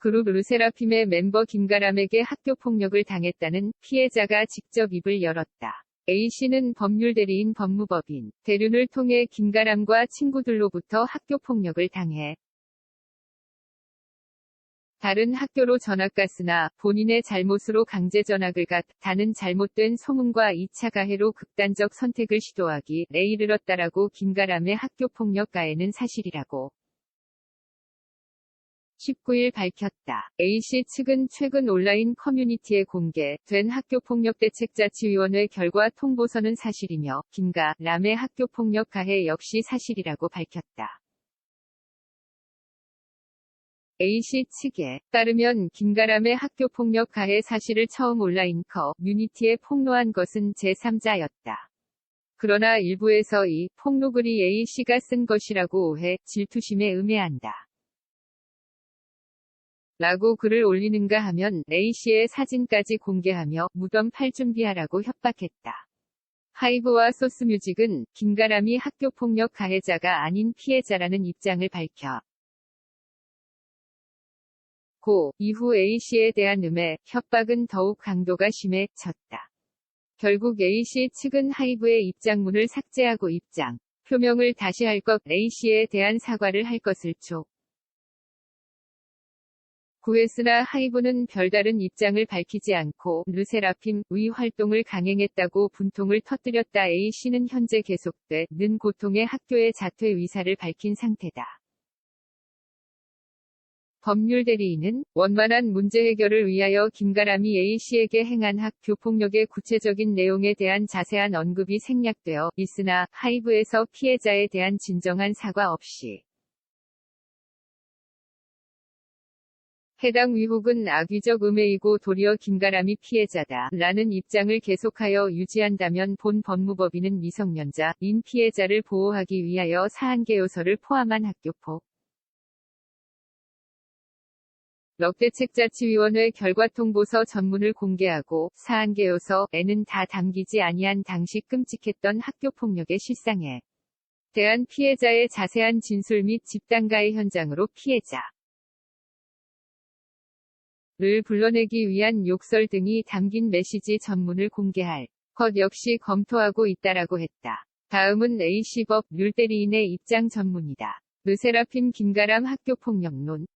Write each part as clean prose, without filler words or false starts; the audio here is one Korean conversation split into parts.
그룹 르세라핌의 멤버 김가람에게 학교폭력을 당했다는 피해자가 직접 입을 열었다. A씨는 법률대리인 법무법인 대륜을 통해 김가람과 친구들로부터 학교폭력을 당해 다른 학교로 전학갔으나 본인의 잘못으로 강제 전학을 갔다는 잘못된 소문과 2차 가해로 극단적 선택을 시도하기 이르렀다라고 김가람의 학교폭력 가해는 사실이라고 19일 밝혔다. A씨 측은 최근 온라인 커뮤니티에 공개된 학교폭력대책자치위원회 결과 통보서는 사실이며 김가람의 학교폭력 가해 역시 사실이라고 밝혔다. A씨 측에 따르면 김가람의 학교폭력 가해 사실을 처음 온라인 커뮤니티에 폭로한 것은 제3자였다. 그러나 일부에서 이 폭로글이 A씨가 쓴 것이라고 오해, 질투심에 음해한다. 라고 글을 올리는가 하면 A씨의 사진까지 공개하며 무덤 팔 준비하라고 협박했다. 하이브와 소스뮤직은 김가람이 학교폭력 가해자가 아닌 피해자라는 입장을 밝혀 이후 A씨에 대한 음해, 협박은 더욱 강도가 심해졌다. 결국 A씨 측은 하이브의 입장문을 삭제하고 입장 표명을 다시 할 것, A씨에 대한 사과를 할 것을 구했으나 하이브는 별다른 입장을 밝히지 않고 르세라핌의 활동을 강행했다고 분통을 터뜨렸다. A씨는 현재 계속되는 고통의 학교의 자퇴 의사를 밝힌 상태다. 법률대리인은 원만한 문제 해결을 위하여 김가람이 A씨에게 행한 학교폭력의 구체적인 내용에 대한 자세한 언급이 생략되어 있으나 하이브에서 피해자에 대한 진정한 사과 없이 해당 의혹은 악의적 음해이고 도리어 김가람이 피해자다 라는 입장을 계속하여 유지한다면 본 법무법인은 미성년자인 피해자를 보호하기 위하여 사안개 요소를 포함한 학교폭 력대책자치위원회 결과통보서 전문을 공개하고 사안개 요서에는 다 담기지 아니한 당시 끔찍했던 학교폭력의 실상에 대한 피해자의 자세한 진술 및 집단가해 현장으로 피해자 를 불러내기 위한 욕설 등이 담긴 메시지 전문을 공개할 것 역시 검토하고 있다라고 했다. 다음은 A씨 법률대리인의 입장 전문이다. 르세라핌 김가람 학교폭력론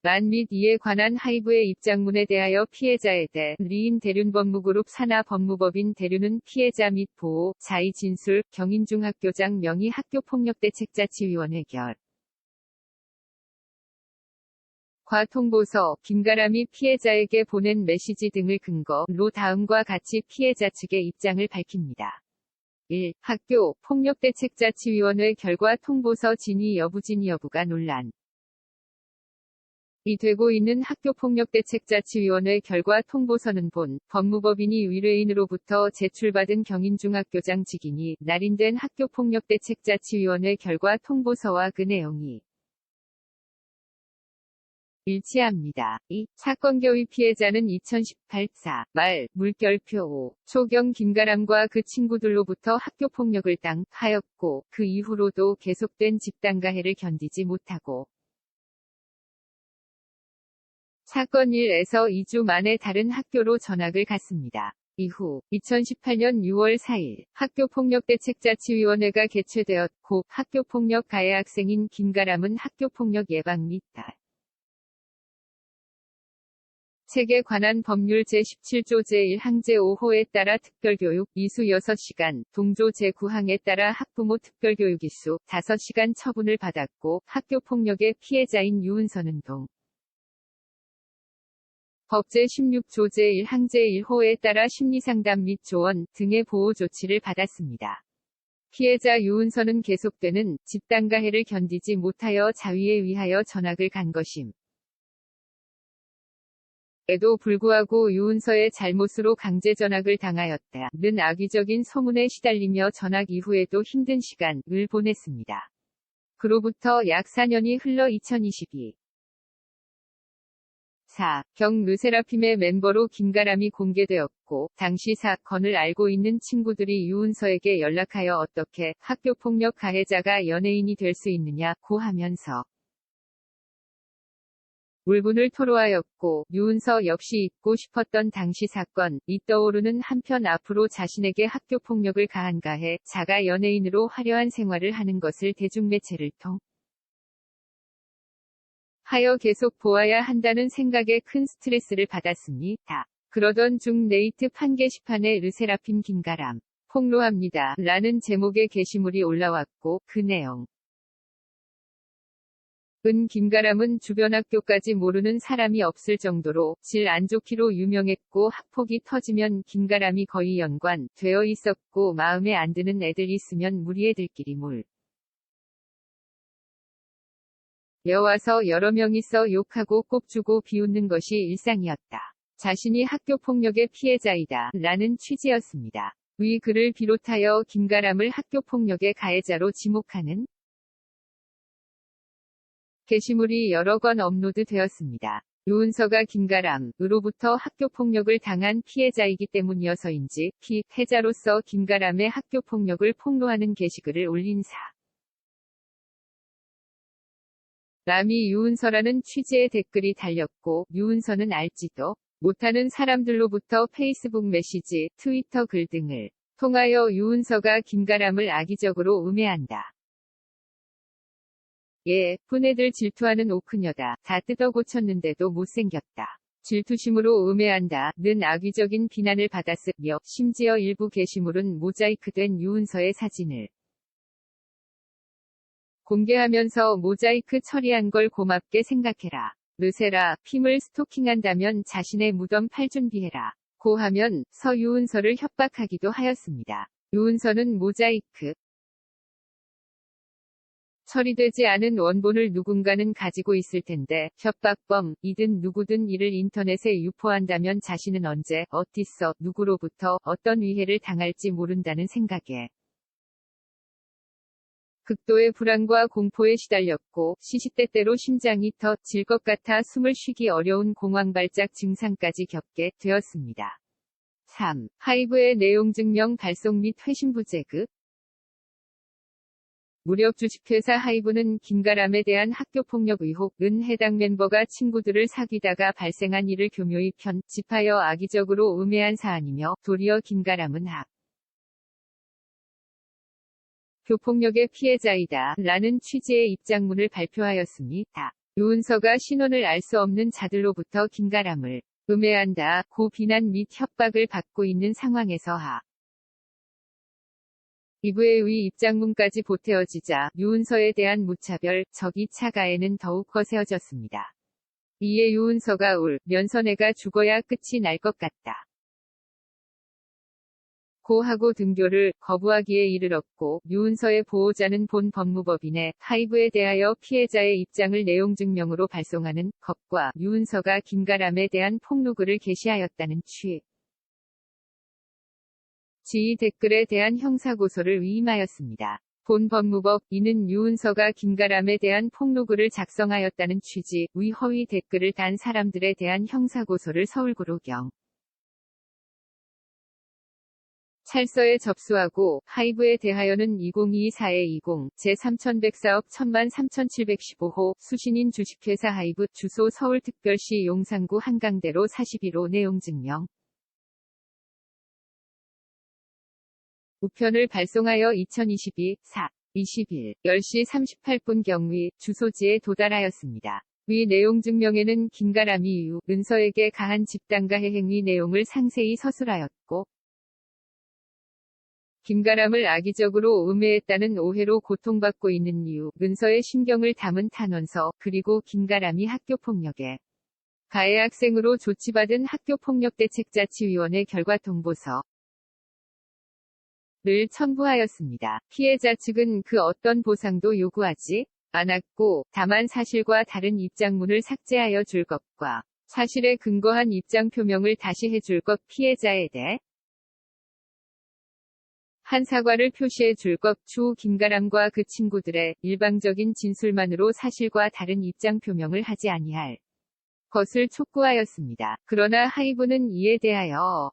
란 및 이에 관한 하이브의 입장문에 대하여 피해자에 대리인 대륜법무그룹 산하 법무법인 대륜은 피해자 및 보호자의 진술, 경인중학교장 명의 학교폭력대책자치위원회 결 과 통보서, 김가람이 피해자에게 보낸 메시지 등을 근거로 다음과 같이 피해자 측의 입장을 밝힙니다. 1. 학교 폭력대책자치위원회 결과 통보서 진위 여부가 논란 이 되고 있는 학교폭력대책자치위원회 결과 통보서는 본 법무법인이 의뢰인으로부터 제출받은 경인중학교장 직인이 날인된 학교폭력대책자치위원회 결과 통보서와 그 내용이 일치합니다. 2. 사건 개의 피해자는 2018 4. 말 물결표 5. 초경 김가람과 그 친구들로부터 학교폭력을 당하였고 그 이후로도 계속된 집단가해를 견디지 못하고 사건 1에서 2주 만에 다른 학교로 전학을 갔습니다. 이후 2018년 6월 4일 학교폭력대책자치위원회가 개최되었고 학교폭력 가해 학생인 김가람은 학교폭력 예방 및 책에 관한 법률 제17조 제1항 제5호에 따라 특별교육 이수 6시간, 동조 제9항에 따라 학부모 특별교육 이수 5시간 처분을 받았고 학교폭력의 피해자인 유은서는 법 제16조 제1항 제1호에 따라 심리상담 및 조언 등의 보호 조치를 받았습니다. 피해자 유은서는 계속되는 집단가해를 견디지 못하여 자위에 의하여 전학을 간 것임. 에도 불구하고 유은서의 잘못으로 강제 전학을 당하였다는 악의적인 소문에 시달리며 전학 이후에도 힘든 시간을 보냈습니다. 그로부터 약 4년이 흘러 2022 4. 경 르세라핌의 멤버로 김가람이 공개되었고 당시 사건을 알고 있는 친구들이 유은서에게 연락하여 어떻게 학교폭력 가해자가 연예인이 될 수 있느냐고 하면서 울분을 토로하였고 유은서 역시 잊고 싶었던 당시 사건이 떠오르는 한편 앞으로 자신에게 학교폭력을 가한 가해 자가 연예인으로 화려한 생활을 하는 것을 대중매체를 하여 계속 보아야 한다는 생각에 큰 스트레스를 받았습니다. 그러던 중 네이트판 게시판에 르세라핌 김가람 폭로합니다. 라는 제목의 게시물이 올라왔고 그 내용 김가람은 주변 학교까지 모르는 사람이 없을 정도로 질 안 좋기로 유명했고 학폭이 터지면 김가람이 거의 연관되어 있었고 마음에 안 드는 애들 있으면 무리 애들끼리 여와서 여러 명이서 욕하고 꼽주고 비웃는 것이 일상이었다. 자신이 학교폭력의 피해자이다. 라는 취지였습니다. 위 글을 비롯하여 김가람을 학교폭력의 가해자로 지목하는 게시물이 여러 건 업로드되었습니다. 유은서가 김가람으로부터 학교폭력을 당한 피해자이기 때문이어서인지 피해자로서 김가람의 학교폭력을 폭로하는 게시글을 올린 사람이 유은서라는 취지의 댓글이 달렸고 유은서는 알지도 못하는 사람들로부터 페이스북 메시지, 트위터 글 등을 통하여 유은서가 김가람을 악의적으로 음해한다. 분애들 질투하는 오크녀다. 다 뜯어 고쳤는데도 못생겼다. 질투심으로 음해한다는 악의적인 비난을 받았으며 심지어 일부 게시물은 모자이크된 유은서의 사진을 공개하면서 모자이크 처리한 걸 고맙게 생각해라. 르세라핌을 스토킹한다면 자신의 무덤 팔 준비해라. 고 하면 유은서를 협박하기도 하였습니다. 유은서는 모자이크 처리되지 않은 원본을 누군가는 가지고 있을 텐데 협박범이든 누구든 이를 인터넷에 유포한다면 자신은 언제 어디서 누구로부터 어떤 위해를 당할지 모른다는 생각에 극도의 불안과 공포에 시달렸고 시시때때로 심장이 터질 것 같아 숨을 쉬기 어려운 공황발작 증상까지 겪게 되었습니다. 3. 하이브의 내용 증명 발송 및 회신부 제급 무력 주식회사 하이브는 김가람에 대한 학교폭력 의혹은 해당 멤버가 친구들을 사귀다가 발생한 일을 교묘히 편집하여 악의적으로 음해한 사안이며 도리어 김가람은 교폭력의 피해자이다. 라는 취지의 입장문을 발표하였습니다. 유은서가 신원을 알 수 없는 자들로부터 김가람을 음해한다. 고 비난 및 협박을 받고 있는 상황에서 이브의 위 입장문까지 보태어지자 유은서에 대한 무차별, 적이차 가해는 더욱 거세어졌습니다. 이에 유은서가 울면서 내가 죽어야 끝이 날 것 같다. 고 하고 등교를 거부하기에 이르렀고 유은서의 보호자는 본 법무법인에 하이브에 대하여 피해자의 입장을 내용 증명으로 발송하는 것과 유은서가 김가람에 대한 폭로글을 게시하였다는 지의 댓글에 대한 형사고소를 위임하였습니다. 본 법무법인은 유은서가 김가람에 대한 폭로글을 작성하였다는 취지의 허위 댓글을 단 사람들에 대한 형사고소를 서울구로경 찰서에 접수하고 하이브에 대하여는 2022-4-20 제3104억 103715호 수신인 주식회사 하이브 주소 서울특별시 용산구 한강대로 41호 내용 증명 우편을 발송하여 2022-4-21 10시 38분 경위 주소지에 도달하였습니다. 위 내용 증명에는 김가람이 유은서에게 가한 집단가해 행위 내용을 상세히 서술하였고 김가람을 악의적으로 음해했다는 오해로 고통받고 있는 유은서의 심경을 담은 탄원서 그리고 김가람이 학교폭력에 가해 학생으로 조치받은 학교폭력대책자치위원회 결과 통보서 를 첨부하였습니다. 피해자 측은 그 어떤 보상도 요구하지 않았고 다만 사실과 다른 입장문을 삭제하여 줄 것과 사실에 근거한 입장 표명을 다시 해줄 것 피해자에 대해 한 사과를 표시해 줄 것 추후 김가람과 그 친구들의 일방적인 진술만으로 사실과 다른 입장 표명을 하지 아니할 것을 촉구하였습니다. 그러나 하이브는 이에 대하여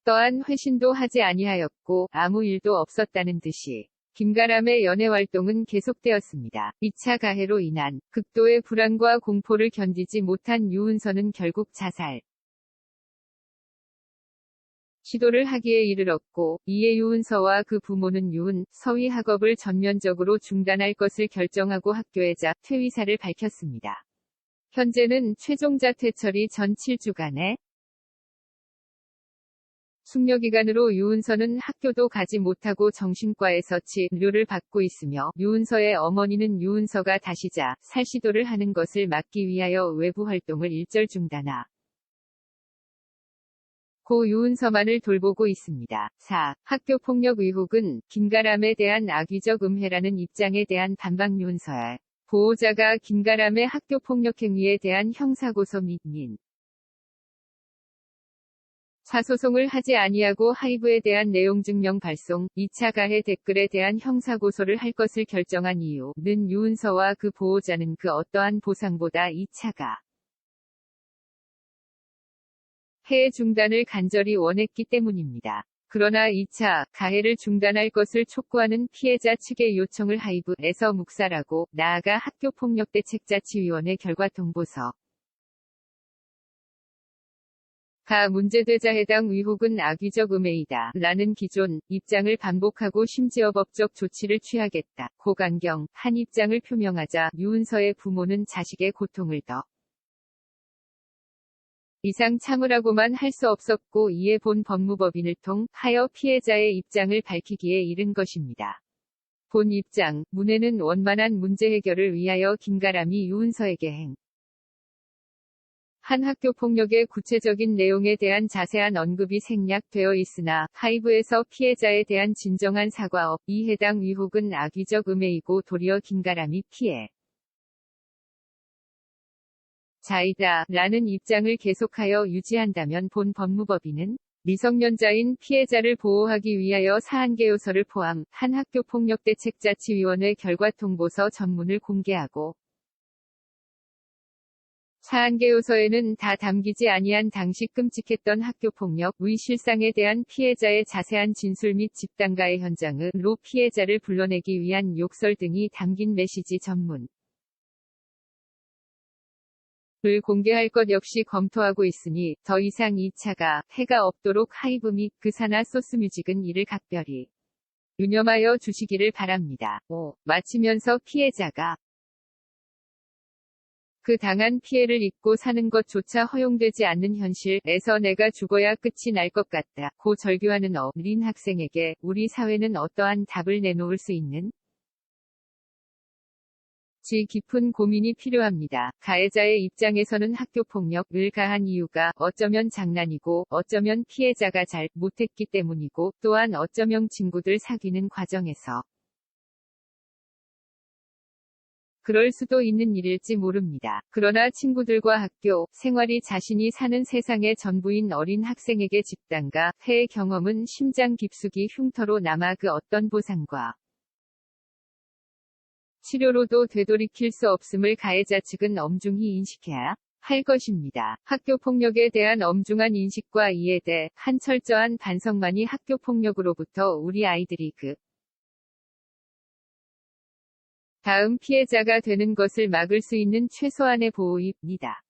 또한 회신도 하지 아니하였고 아무 일도 없었다는 듯이 김가람의 연애 활동은 계속되었습니다. 2차 가해로 인한 극도의 불안과 공포를 견디지 못한 유은서는 결국 자살 시도를 하기에 이르렀고, 이에 유은서와 그 부모는 유은서의 학업을 전면적으로 중단할 것을 결정하고 학교에자 퇴위사를 밝혔습니다. 현재는 최종자 퇴처리 전 7주간의 숙려기간으로 유은서는 학교도 가지 못하고 정신과에서 치료를 받고 있으며, 유은서의 어머니는 유은서가 다시 자살 시도를 하는 것을 막기 위하여 외부 활동을 일절 중단하 고 유은서만을 돌보고 있습니다. 4. 학교폭력 의혹은 김가람에 대한 악의적 음해라는 입장에 대한 반박. 유은서의 보호자가 김가람의 학교폭력 행위에 대한 형사고소 및 민사소송을 하지 아니하고 하이브에 대한 내용 증명 발송, 2차 가해 댓글에 대한 형사고소를 할 것을 결정한 이유는 유은서와 그 보호자는 그 어떠한 보상보다 2차 가해 중단을 간절히 원했기 때문입니다. 그러나 2차 가해를 중단할 것을 촉구하는 피해자 측의 요청을 하이브에서 묵살하고 나아가 학교폭력대책자치위원회 결과통보서 가 문제되자 해당 의혹은 악의적 음해이다 라는 기존 입장을 반복하고 심지어 법적 조치를 취하겠다 고 강경 한 입장을 표명하자 유은서의 부모는 자식의 고통을 더 이상 참으라고만 할 수 없었고, 이에 본 법무법인을 통하여 피해자의 입장을 밝히기에 이른 것입니다. 본 입장, 문에는 원만한 문제 해결을 위하여 김가람이 유은서에게 한 학교폭력의 구체적인 내용에 대한 자세한 언급이 생략되어 있으나 하이브에서 피해자에 대한 진정한 사과 없이 해당 의혹은 악의적 음해이고 도리어 김가람이 피해 자이다 라는 입장을 계속하여 유지한다면 본 법무법인은 미성년자인 피해자를 보호하기 위하여 사안개요서를 포함한 학교폭력대책자치위원회 결과통보서 전문을 공개하고 사안개요서에는 다 담기지 아니한 당시 끔찍했던 학교폭력의 실상에 대한 피해자의 자세한 진술 및 집단가의 현장으로 피해자를 불러내기 위한 욕설 등이 담긴 메시지 전문 을 공개할 것 역시 검토하고 있으니 더 이상 2차 가해가 없도록 하이브 및 그 산하 소스뮤직은 이를 각별히 유념하여 주시기를 바랍니다. 5. 마치면서 피해자가 그 당한 피해를 잊고 사는 것조차 허용되지 않는 현실에서 내가 죽어야 끝이 날 것 같다 고 절규하는 어린 학생에게 우리 사회는 어떠한 답을 내놓을 수 있는 지 깊은 고민이 필요합니다. 가해자의 입장에서는 학교폭력을 가한 이유가 어쩌면 장난이고 어쩌면 피해자가 잘 못했기 때문이고 또한 어쩌면 친구들 사귀는 과정에서 그럴 수도 있는 일일지 모릅니다. 그러나 친구들과 학교 생활이 자신이 사는 세상의 전부인 어린 학생에게 집단과 해의 경험은 심장 깊숙이 흉터로 남아 그 어떤 보상과 치료로도 되돌이킬 수 없음을 가해자 측은 엄중히 인식해야 할 것입니다. 학교폭력에 대한 엄중한 인식과 이에 대한 철저한 반성만이 학교폭력으로부터 우리 아이들이 그 다음 피해자가 되는 것을 막을 수 있는 최소한의 보호입니다.